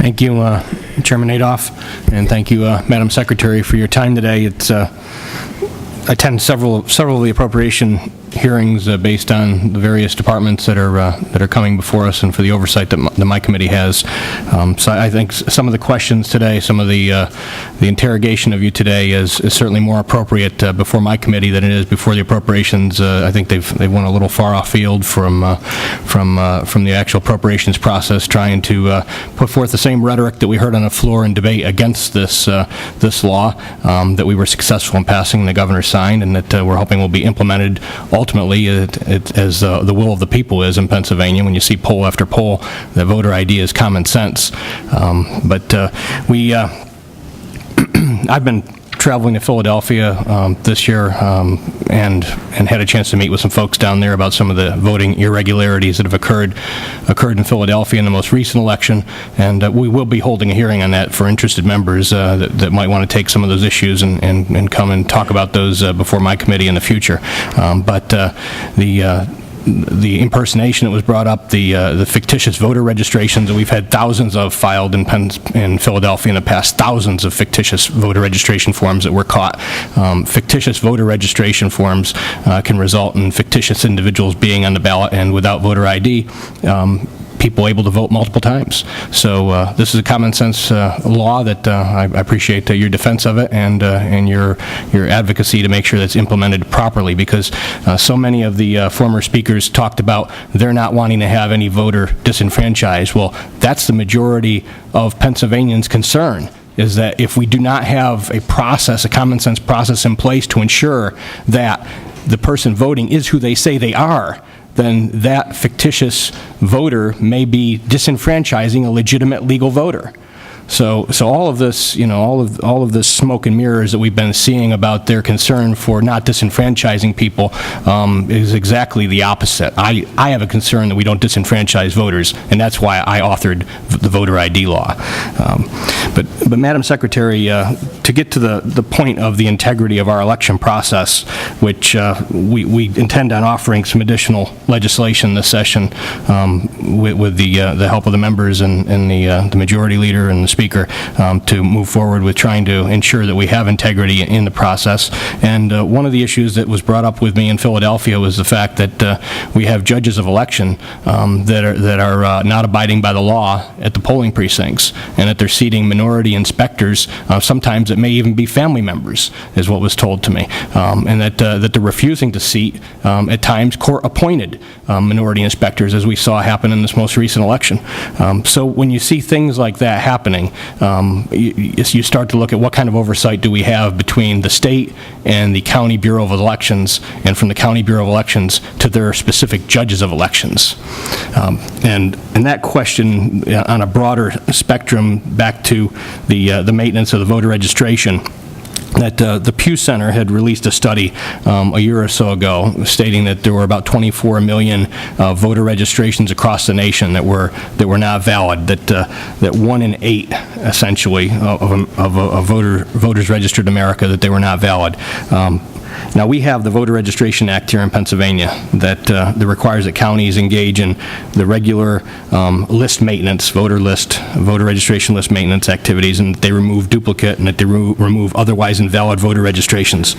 Thank you, Chairman Adolph, and thank you, Madam Secretary, for your time today. I attend several of the appropriation hearings based on the various departments that are coming before us, and for the oversight that my committee has. So I think some of the questions today, some of the interrogation of you today is certainly more appropriate before my committee than it is before the appropriations. I think they've went a little far off field from the actual appropriations process, trying to put forth the same rhetoric that we heard on the floor in debate against this law that we were successful in passing and the governor signed, and that we're hoping will be implemented ultimately as the will of the people is in Pennsylvania. When you see poll after poll, the voter ID is common sense. I've been traveling to Philadelphia this year and had a chance to meet with some folks down there about some of the voting irregularities that have occurred in Philadelphia in the most recent election, and we will be holding a hearing on that for interested members that might want to take some of those issues and come and talk about those before my committee in the future. The impersonation that was brought up, the fictitious voter registrations that we've had thousands of filed in Philadelphia in the past, thousands of fictitious voter registration forms that were caught. Fictitious voter registration forms can result in fictitious individuals being on the ballot and without voter ID. People able to vote multiple times. So this is a common sense law that I appreciate your defense of it and your advocacy to make sure that's implemented properly, because so many of the former speakers talked about they're not wanting to have any voter disenfranchised. Well, that's the majority of Pennsylvanians' concern, is that if we do not have a process, a common sense process in place to ensure that the person voting is who they say they are, then that fictitious voter may be disenfranchising a legitimate legal voter. So all of this, all of this smoke and mirrors that we've been seeing about their concern for not disenfranchising people is exactly the opposite. I have a concern that we don't disenfranchise voters, and that's why I authored the voter ID law. But Madam Secretary, to get to the point of the integrity of our election process, which we intend on offering some additional legislation this session with the help of the members and the majority leader and the Speaker, to move forward with trying to ensure that we have integrity in the process. And one of the issues that was brought up with me in Philadelphia was the fact that we have judges of election that are not abiding by the law at the polling precincts, and that they're seating minority inspectors. Sometimes it may even be family members, is what was told to me, and that they're refusing to seat at times court-appointed minority inspectors, as we saw happen in this most recent election. So when you see things like that happening, you start to look at what kind of oversight do we have between the state and the County Bureau of Elections, and from the County Bureau of Elections to their specific judges of elections. And that question on a broader spectrum back to the maintenance of the voter registration, that the Pew Center had released a study a year or so ago stating that there were about 24 million voter registrations across the nation that were not valid, that 1 in 8 essentially of voters registered in America, that they were not valid. Now, we have the Voter Registration Act here in Pennsylvania that requires that counties engage in the regular list maintenance, voter registration list maintenance activities, and that they remove duplicate and that they remove otherwise invalid voter registrations.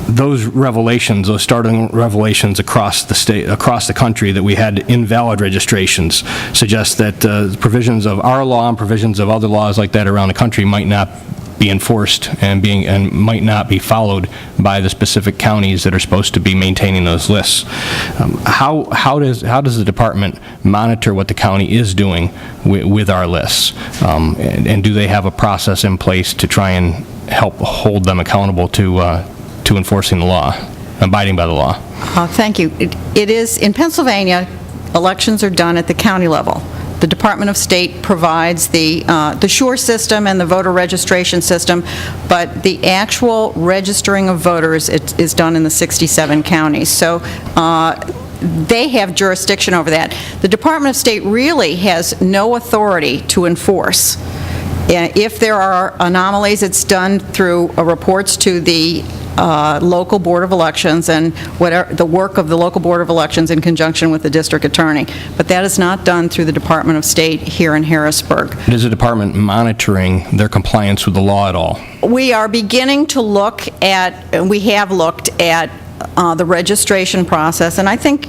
Those revelations, those startling revelations across the state, across the country, that we had invalid registrations, suggest that provisions of our law and provisions of other laws like that around the country might not be enforced and might not be followed by the specific counties that are supposed to be maintaining those lists. How does the department monitor what the county is doing with our lists, and do they have a process in place to try and help hold them accountable to enforcing the law, abiding by the law? Thank you. It is in Pennsylvania. Elections are done at the county level. The Department of State provides the SURE system and the voter registration system, but the actual registering of voters is done in the 67 counties. So they have jurisdiction over that. The Department of State really has no authority to enforce. If there are anomalies, it's done through reports to the local Board of Elections and whatever, the work of the local Board of Elections in conjunction with the district attorney. But that is not done through the Department of State here in Harrisburg. Is the department monitoring their compliance with the law at all? We are beginning to look at, and we have looked at the registration process, and I think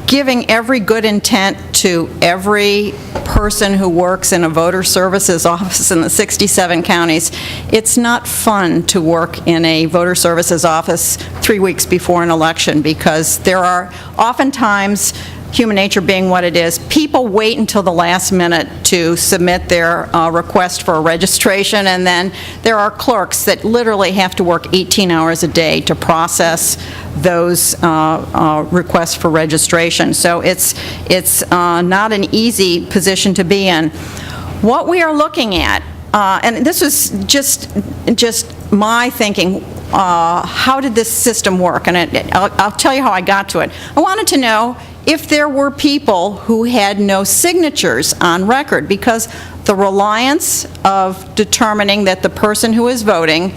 giving every good intent to every person who works in a voter services office in the 67 counties, it's not fun to work in a voter services office 3 weeks before an election, because there are oftentimes, human nature being what it is, people wait until the last minute to submit their request for a registration, and then there are clerks that literally have to work 18 hours a day to process those requests for registration. So it's not an easy position to be in. What we are looking at, and this was just my thinking, how did this system work? And I'll tell you how I got to it. I wanted to know if there were people who had no signatures on record, because the reliance of determining that the person who is voting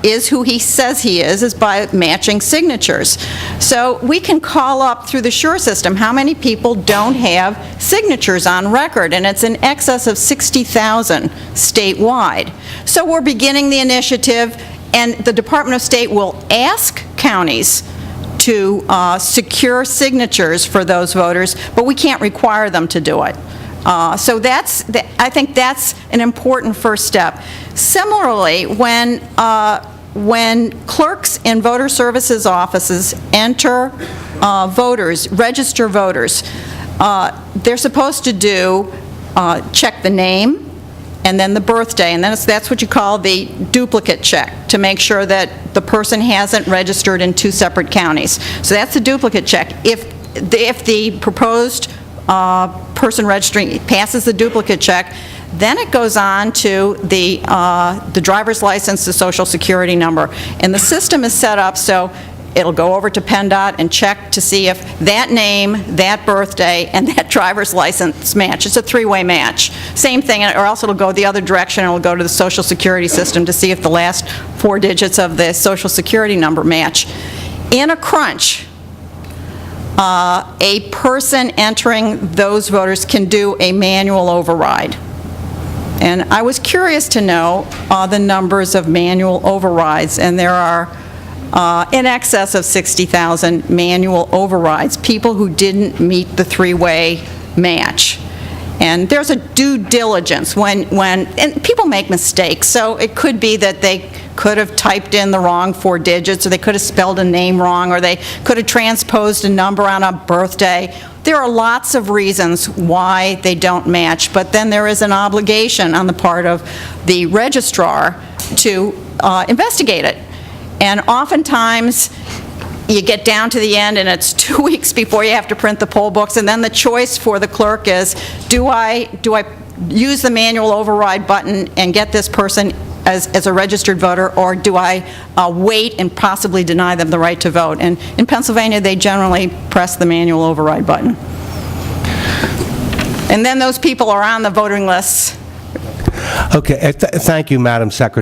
is who he says he is by matching signatures. So we can call up through the SURE system how many people don't have signatures on record, and it's in excess of 60,000 statewide. So we're beginning the initiative, and the Department of State will ask counties to secure signatures for those voters, but we can't require them to do it. So I think that's an important first step. Similarly, when clerks in voter services offices enter voters, register voters, they're supposed to check the name and then the birthday, and then that's what you call the duplicate check, to make sure that the person hasn't registered in 2 separate counties. So that's the duplicate check. If the proposed person registering passes the duplicate check, then it goes on to the driver's license, the Social Security number. And the system is set up so it'll go over to PennDOT and check to see if that name, that birthday, and that driver's license match. It's a 3-way match. Same thing, or else it'll go the other direction, and it'll go to the Social Security system to see if the last 4 digits of the Social Security number match. In a crunch, a person entering those voters can do a manual override. And I was curious to know the numbers of manual overrides, and there are in excess of 60,000 manual overrides, people who didn't meet the 3-way match. And there's a due diligence and people make mistakes, so it could be that they could have typed in the wrong 4 digits, or they could have spelled a name wrong, or they could have transposed a number on a birthday. There are lots of reasons why they don't match, but then there is an obligation on the part of the registrar to investigate it. And oftentimes, you get down to the end, and it's 2 weeks before you have to print the poll books, and then the choice for the clerk is, do I use the manual override button and get this person as a registered voter, or do I wait and possibly deny them the right to vote? And in Pennsylvania, they generally press the manual override button. And then those people are on the voting lists. Okay, thank you, Madam Secretary.